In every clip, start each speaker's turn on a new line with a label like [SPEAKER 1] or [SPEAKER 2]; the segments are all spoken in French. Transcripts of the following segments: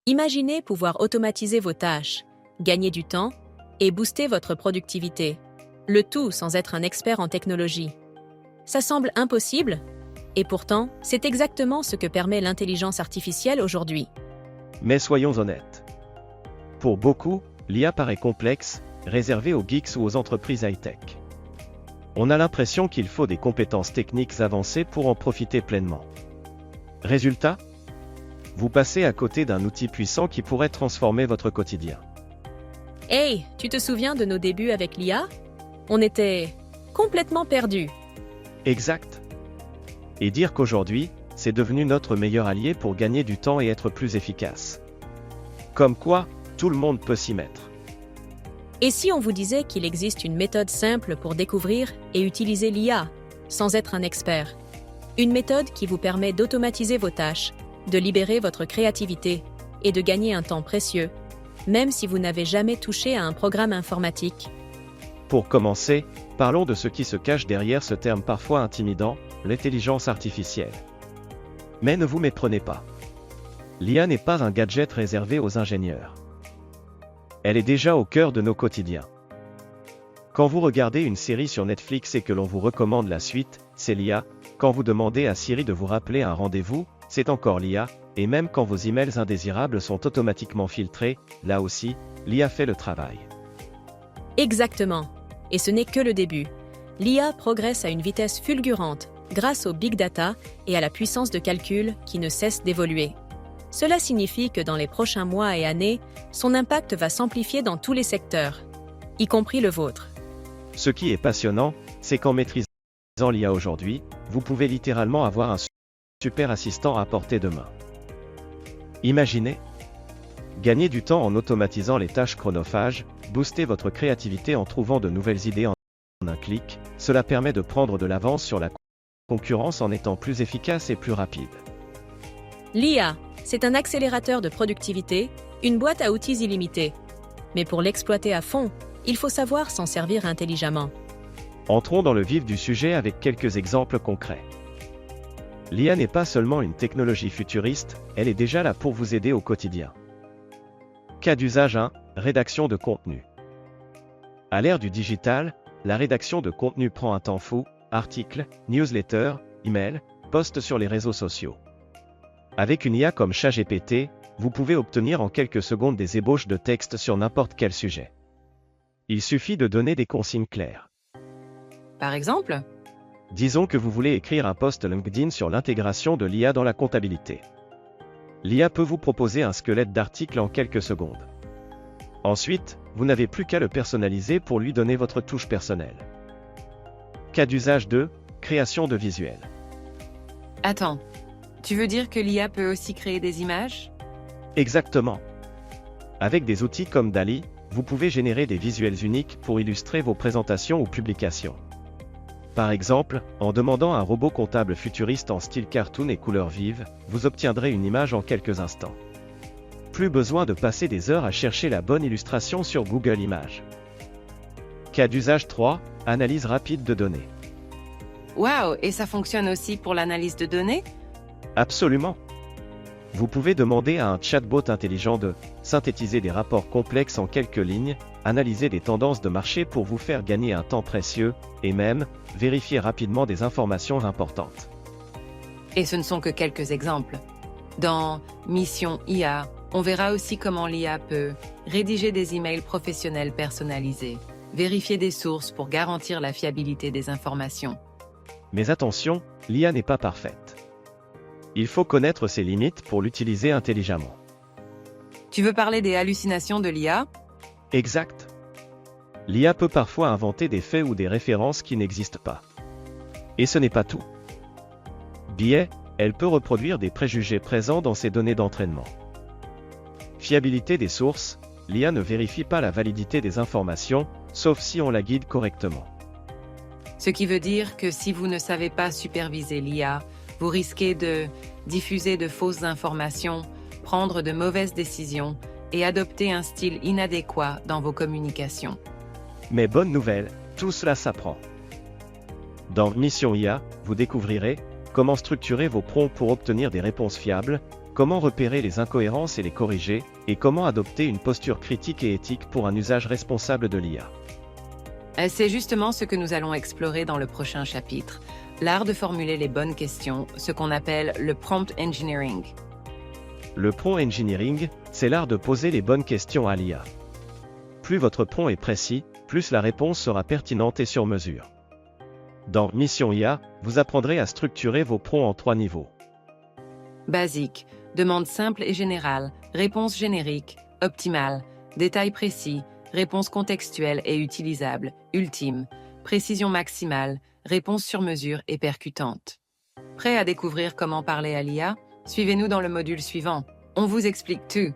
[SPEAKER 1] Imaginez pouvoir automatiser vos tâches, gagner du temps et booster votre productivité. Le tout sans être un expert en technologie. Ça semble impossible, et pourtant, c'est exactement ce que permet l'intelligence artificielle aujourd'hui.
[SPEAKER 2] Mais soyons honnêtes. Pour beaucoup, l'IA paraît complexe, réservée aux geeks ou aux entreprises high-tech. On a l'impression qu'il faut des compétences techniques avancées pour en profiter pleinement. Résultat ? Vous passez à côté d'un outil puissant qui pourrait transformer votre quotidien.
[SPEAKER 1] Hey, tu te souviens de nos débuts avec l'IA? On était complètement perdus.
[SPEAKER 2] Exact. Et dire qu'aujourd'hui, c'est devenu notre meilleur allié pour gagner du temps et être plus efficace. Comme quoi, tout le monde peut s'y mettre.
[SPEAKER 1] Et si on vous disait qu'il existe une méthode simple pour découvrir et utiliser l'IA, sans être un expert? Une méthode qui vous permet d'automatiser vos tâches, de libérer votre créativité et de gagner un temps précieux, même si vous n'avez jamais touché à un programme informatique.
[SPEAKER 2] Pour commencer, parlons de ce qui se cache derrière ce terme parfois intimidant, l'intelligence artificielle. Mais ne vous méprenez pas. L'IA n'est pas un gadget réservé aux ingénieurs. Elle est déjà au cœur de nos quotidiens. Quand vous regardez une série sur Netflix et que l'on vous recommande la suite, c'est l'IA. Quand vous demandez à Siri de vous rappeler un rendez-vous, c'est encore l'IA. Et même quand vos emails indésirables sont automatiquement filtrés, là aussi, l'IA fait le travail.
[SPEAKER 1] Exactement. Et ce n'est que le début. L'IA progresse à une vitesse fulgurante grâce au big data et à la puissance de calcul qui ne cesse d'évoluer. Cela signifie que dans les prochains mois et années, son impact va s'amplifier dans tous les secteurs, y compris le vôtre.
[SPEAKER 2] Ce qui est passionnant, c'est qu'en maîtrisant l'IA aujourd'hui, vous pouvez littéralement avoir un super assistant à portée de main. Imaginez gagner du temps en automatisant les tâches chronophages, booster votre créativité en trouvant de nouvelles idées en un clic, cela permet de prendre de l'avance sur la concurrence en étant plus efficace et plus rapide.
[SPEAKER 1] L'IA, c'est un accélérateur de productivité, une boîte à outils illimitée. Mais pour l'exploiter à fond, il faut savoir s'en servir intelligemment.
[SPEAKER 2] Entrons dans le vif du sujet avec quelques exemples concrets. L'IA n'est pas seulement une technologie futuriste, elle est déjà là pour vous aider au quotidien. Cas d'usage 1, rédaction de contenu. À l'ère du digital, la rédaction de contenu prend un temps fou, articles, newsletters, emails, posts sur les réseaux sociaux. Avec une IA comme ChatGPT, vous pouvez obtenir en quelques secondes des ébauches de texte sur n'importe quel sujet. Il suffit de donner des consignes claires.
[SPEAKER 1] Par exemple,
[SPEAKER 2] disons que vous voulez écrire un post LinkedIn sur l'intégration de l'IA dans la comptabilité. L'IA peut vous proposer un squelette d'article en quelques secondes. Ensuite, vous n'avez plus qu'à le personnaliser pour lui donner votre touche personnelle. Cas d'usage 2, création de visuels.
[SPEAKER 3] Attends, tu veux dire que l'IA peut aussi créer des images?
[SPEAKER 2] Exactement. Avec des outils comme DALL-E, vous pouvez générer des visuels uniques pour illustrer vos présentations ou publications. Par exemple, en demandant un robot comptable futuriste en style cartoon et couleurs vives, vous obtiendrez une image en quelques instants. Plus besoin de passer des heures à chercher la bonne illustration sur Google Images. Cas d'usage 3, analyse rapide de données.
[SPEAKER 3] Waouh, et ça fonctionne aussi pour l'analyse de données?
[SPEAKER 2] Absolument. Vous pouvez demander à un chatbot intelligent de synthétiser des rapports complexes en quelques lignes, analyser des tendances de marché pour vous faire gagner un temps précieux, et même, vérifier rapidement des informations importantes.
[SPEAKER 3] Et ce ne sont que quelques exemples. Dans Mission IA, on verra aussi comment l'IA peut rédiger des emails professionnels personnalisés, vérifier des sources pour garantir la fiabilité des informations.
[SPEAKER 2] Mais attention, l'IA n'est pas parfaite. Il faut connaître ses limites pour l'utiliser intelligemment.
[SPEAKER 3] Tu veux parler des hallucinations de l'IA?
[SPEAKER 2] Exact. L'IA peut parfois inventer des faits ou des références qui n'existent pas. Et ce n'est pas tout. Biais, elle peut reproduire des préjugés présents dans ses données d'entraînement. Fiabilité des sources, l'IA ne vérifie pas la validité des informations, sauf si on la guide correctement.
[SPEAKER 3] Ce qui veut dire que si vous ne savez pas superviser l'IA, vous risquez de diffuser de fausses informations, prendre de mauvaises décisions et adopter un style inadéquat dans vos communications.
[SPEAKER 2] Mais bonne nouvelle, tout cela s'apprend. Dans Mission IA, vous découvrirez comment structurer vos prompts pour obtenir des réponses fiables, comment repérer les incohérences et les corriger, et comment adopter une posture critique et éthique pour un usage responsable de l'IA.
[SPEAKER 3] C'est justement ce que nous allons explorer dans le prochain chapitre, l'art de formuler les bonnes questions, ce qu'on appelle le prompt engineering.
[SPEAKER 2] Le prompt engineering, c'est l'art de poser les bonnes questions à l'IA. Plus votre prompt est précis, plus la réponse sera pertinente et sur mesure. Dans Mission IA, vous apprendrez à structurer vos prompts en 3 niveaux.
[SPEAKER 3] Basique, demande simple et générale, réponse générique, optimale, détail précis, réponse contextuelle et utilisable, ultime, précision maximale, réponse sur mesure et percutante. Prêt à découvrir comment parler à l'IA? Suivez-nous dans le module suivant. On vous explique tout.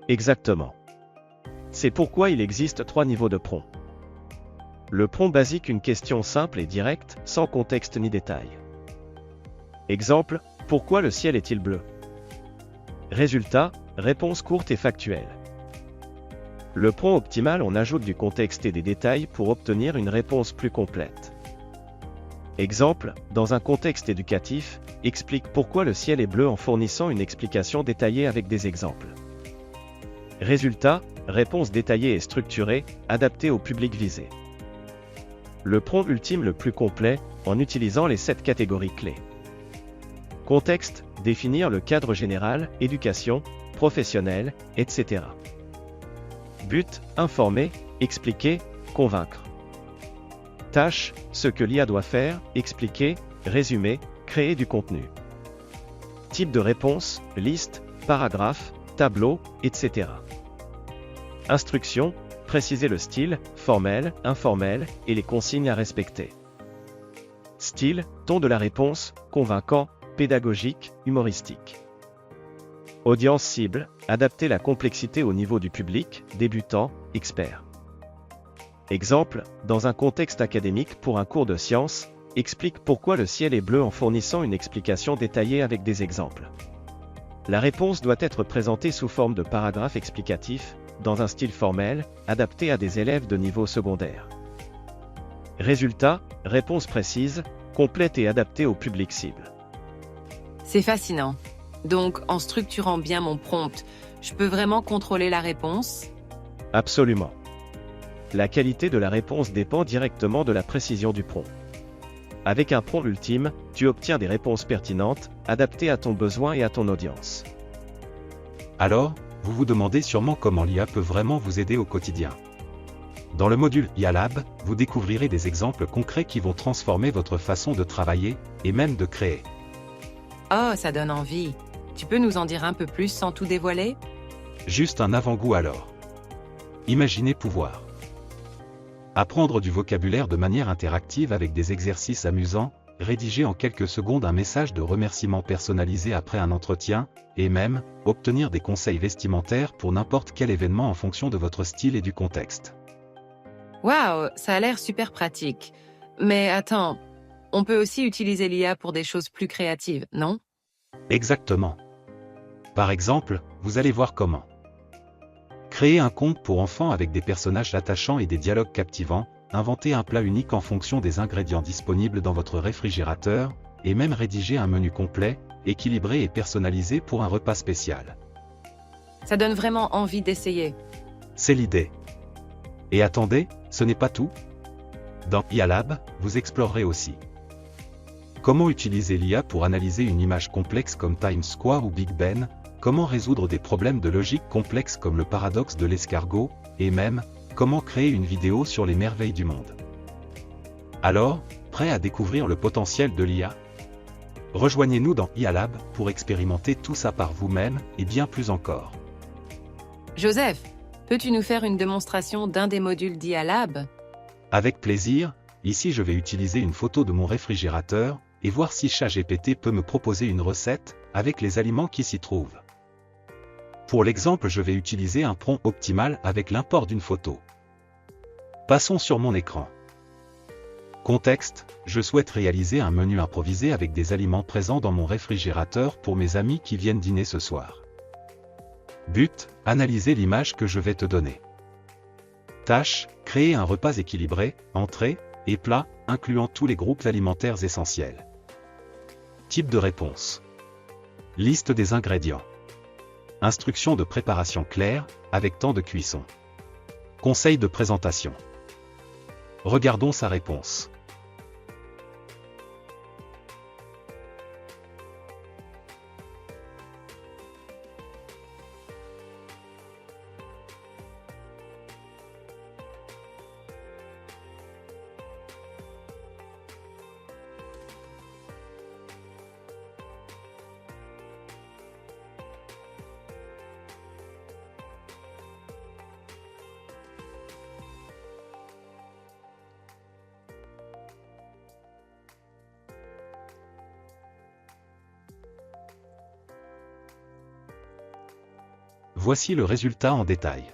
[SPEAKER 2] Exactement. C'est pourquoi il existe 3 niveaux de prompt. Le prompt basique, une question simple et directe, sans contexte ni détail. Exemple, pourquoi le ciel est-il bleu? Résultat, réponse courte et factuelle. Le prompt optimal, on ajoute du contexte et des détails pour obtenir une réponse plus complète. Exemple, dans un contexte éducatif, explique pourquoi le ciel est bleu en fournissant une explication détaillée avec des exemples. Résultat, réponse détaillée et structurée, adaptée au public visé. Le prompt ultime le plus complet, en utilisant les 7 catégories clés. Contexte, définir le cadre général, éducation, professionnelle, etc. But, informer, expliquer, convaincre. Tâche, ce que l'IA doit faire, expliquer, résumer, créer du contenu. Type de réponse, liste, paragraphe, tableau, etc. Instruction, préciser le style, formel, informel, et les consignes à respecter. Style, ton de la réponse, convaincant, pédagogique, humoristique. Audience cible, adapter la complexité au niveau du public, débutant, expert. Exemple, dans un contexte académique pour un cours de sciences, explique pourquoi le ciel est bleu en fournissant une explication détaillée avec des exemples. La réponse doit être présentée sous forme de paragraphe explicatif, dans un style formel, adapté à des élèves de niveau secondaire. Résultat, réponse précise, complète et adaptée au public cible.
[SPEAKER 3] C'est fascinant. Donc, en structurant bien mon prompt, je peux vraiment contrôler la réponse?
[SPEAKER 2] Absolument. La qualité de la réponse dépend directement de la précision du prompt. Avec un prompt ultime, tu obtiens des réponses pertinentes, adaptées à ton besoin et à ton audience.
[SPEAKER 4] Alors, vous vous demandez sûrement comment l'IA peut vraiment vous aider au quotidien. Dans le module IA Lab, vous découvrirez des exemples concrets qui vont transformer votre façon de travailler, et même de créer.
[SPEAKER 3] Oh, ça donne envie. Tu peux nous en dire un peu plus sans tout dévoiler?
[SPEAKER 4] Juste un avant-goût alors. Imaginez pouvoir apprendre du vocabulaire de manière interactive avec des exercices amusants, rédiger en quelques secondes un message de remerciement personnalisé après un entretien, et même, obtenir des conseils vestimentaires pour n'importe quel événement en fonction de votre style et du contexte.
[SPEAKER 3] Waouh, ça a l'air super pratique. Mais attends, on peut aussi utiliser l'IA pour des choses plus créatives, non?
[SPEAKER 4] Exactement. Par exemple, vous allez voir comment. Créer un conte pour enfants avec des personnages attachants et des dialogues captivants, inventer un plat unique en fonction des ingrédients disponibles dans votre réfrigérateur, et même rédiger un menu complet, équilibré et personnalisé pour un repas spécial.
[SPEAKER 3] Ça donne vraiment envie d'essayer.
[SPEAKER 4] C'est l'idée. Et attendez, ce n'est pas tout. Dans IA Lab, vous explorerez aussi comment utiliser l'IA pour analyser une image complexe comme Times Square ou Big Ben, comment résoudre des problèmes de logique complexes comme le paradoxe de l'escargot, et même, comment créer une vidéo sur les merveilles du monde. Alors, prêt à découvrir le potentiel de l'IA? Rejoignez-nous dans IA Lab pour expérimenter tout ça par vous-même et bien plus encore.
[SPEAKER 3] Joseph, peux-tu nous faire une démonstration d'un des modules d'IA Lab?
[SPEAKER 4] Avec plaisir, ici je vais utiliser une photo de mon réfrigérateur et voir si ChatGPT peut me proposer une recette avec les aliments qui s'y trouvent. Pour l'exemple, je vais utiliser un prompt optimal avec l'import d'une photo. Passons sur mon écran. Contexte, je souhaite réaliser un menu improvisé avec des aliments présents dans mon réfrigérateur pour mes amis qui viennent dîner ce soir. But, analyser l'image que je vais te donner. Tâche, créer un repas équilibré, entrée et plat, incluant tous les groupes alimentaires essentiels. Type de réponse. Liste des ingrédients. Instructions de préparation claires, avec temps de cuisson. Conseil de présentation. Regardons sa réponse. Voici le résultat en détail.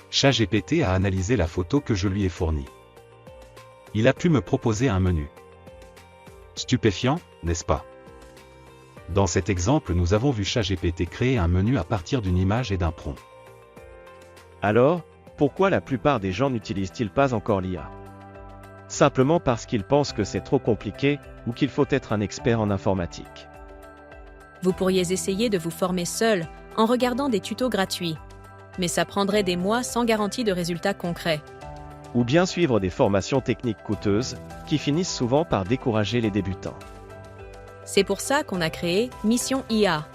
[SPEAKER 4] ChatGPT a analysé la photo que je lui ai fournie. Il a pu me proposer un menu. Stupéfiant, n'est-ce pas? Dans cet exemple, nous avons vu ChatGPT créer un menu à partir d'une image et d'un prompt.
[SPEAKER 2] Alors, pourquoi la plupart des gens n'utilisent-ils pas encore l'IA? Simplement parce qu'ils pensent que c'est trop compliqué, ou qu'il faut être un expert en informatique.
[SPEAKER 1] Vous pourriez essayer de vous former seul en regardant des tutos gratuits. Mais ça prendrait des mois sans garantie de résultats concrets.
[SPEAKER 2] Ou bien suivre des formations techniques coûteuses, qui finissent souvent par décourager les débutants.
[SPEAKER 1] C'est pour ça qu'on a créé Mission IA,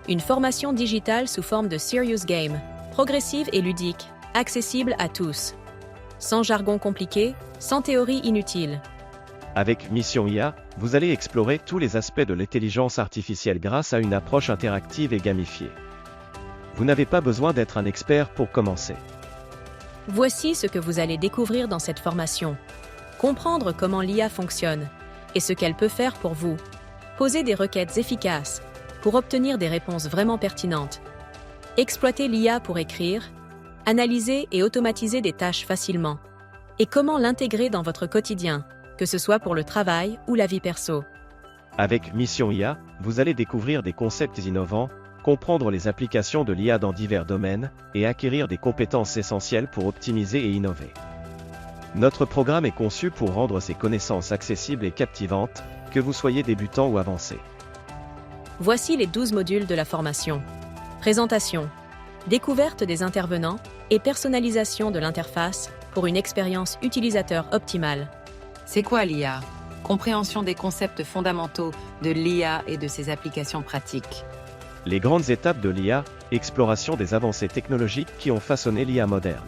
[SPEAKER 1] une formation digitale sous forme de serious game, progressive et ludique, accessible à tous. Sans jargon compliqué, sans théorie inutile.
[SPEAKER 2] Avec Mission IA, vous allez explorer tous les aspects de l'intelligence artificielle grâce à une approche interactive et gamifiée. Vous n'avez pas besoin d'être un expert pour commencer.
[SPEAKER 1] Voici ce que vous allez découvrir dans cette formation. Comprendre comment l'IA fonctionne et ce qu'elle peut faire pour vous. Poser des requêtes efficaces pour obtenir des réponses vraiment pertinentes. Exploiter l'IA pour écrire, analyser et automatiser des tâches facilement. Et comment l'intégrer dans votre quotidien, que ce soit pour le travail ou la vie perso.
[SPEAKER 2] Avec Mission IA, vous allez découvrir des concepts innovants, comprendre les applications de l'IA dans divers domaines, et acquérir des compétences essentielles pour optimiser et innover. Notre programme est conçu pour rendre ces connaissances accessibles et captivantes, que vous soyez débutant ou avancé.
[SPEAKER 1] Voici les 12 modules de la formation. Présentation, découverte des intervenants et personnalisation de l'interface pour une expérience utilisateur optimale.
[SPEAKER 3] C'est quoi l'IA? Compréhension des concepts fondamentaux de l'IA et de ses applications pratiques.
[SPEAKER 2] Les grandes étapes de l'IA, exploration des avancées technologiques qui ont façonné l'IA moderne.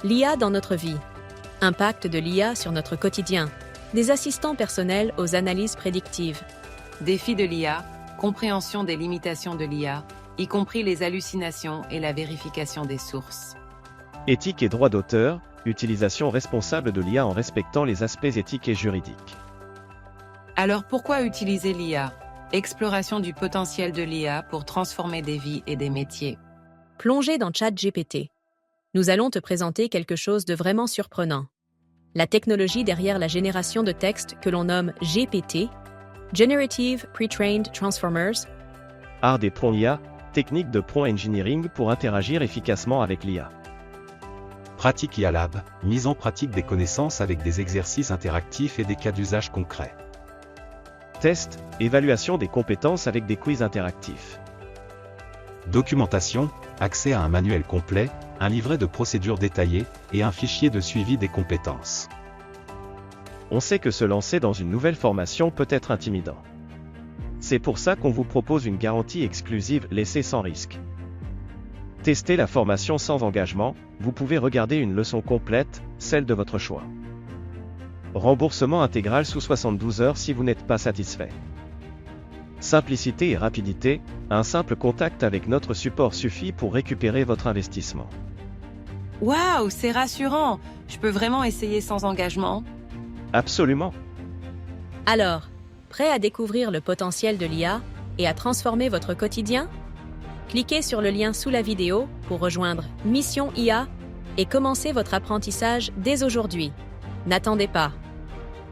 [SPEAKER 1] L'IA dans notre vie. Impact de l'IA sur notre quotidien. Des assistants personnels aux analyses prédictives.
[SPEAKER 3] Défi de l'IA, compréhension des limitations de l'IA, y compris les hallucinations et la vérification des sources.
[SPEAKER 2] Éthique et droit d'auteur, utilisation responsable de l'IA en respectant les aspects éthiques et juridiques.
[SPEAKER 3] Alors pourquoi utiliser l'IA? Exploration du potentiel de l'IA pour transformer des vies et des métiers.
[SPEAKER 1] Plongez dans ChatGPT. Nous allons te présenter quelque chose de vraiment surprenant. La technologie derrière la génération de texte que l'on nomme GPT, Generative Pre-trained Transformers,
[SPEAKER 2] Art des prompts IA, technique de prompt engineering pour interagir efficacement avec l'IA.
[SPEAKER 4] Pratique IA Lab, mise en pratique des connaissances avec des exercices interactifs et des cas d'usage concrets.
[SPEAKER 2] Test, évaluation des compétences avec des quiz interactifs.
[SPEAKER 4] Documentation, accès à un manuel complet, un livret de procédures détaillé, et un fichier de suivi des compétences.
[SPEAKER 2] On sait que se lancer dans une nouvelle formation peut être intimidant. C'est pour ça qu'on vous propose une garantie exclusive laissée sans risque. Testez la formation sans engagement, vous pouvez regarder une leçon complète, celle de votre choix. Remboursement intégral sous 72 heures si vous n'êtes pas satisfait. Simplicité et rapidité, un simple contact avec notre support suffit pour récupérer votre investissement.
[SPEAKER 3] Waouh, c'est rassurant! Je peux vraiment essayer sans engagement?
[SPEAKER 2] Absolument.
[SPEAKER 1] Alors, prêt à découvrir le potentiel de l'IA et à transformer votre quotidien? Cliquez sur le lien sous la vidéo pour rejoindre Mission IA et commencez votre apprentissage dès aujourd'hui. N'attendez pas.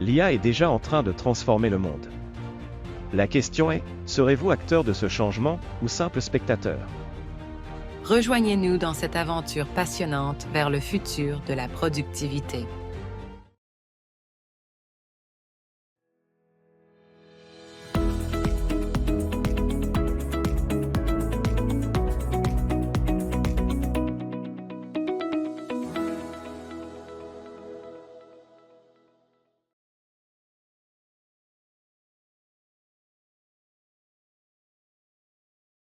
[SPEAKER 2] L'IA est déjà en train de transformer le monde. La question est, serez-vous acteur de ce changement ou simple spectateur?
[SPEAKER 3] Rejoignez-nous dans cette aventure passionnante vers le futur de la productivité.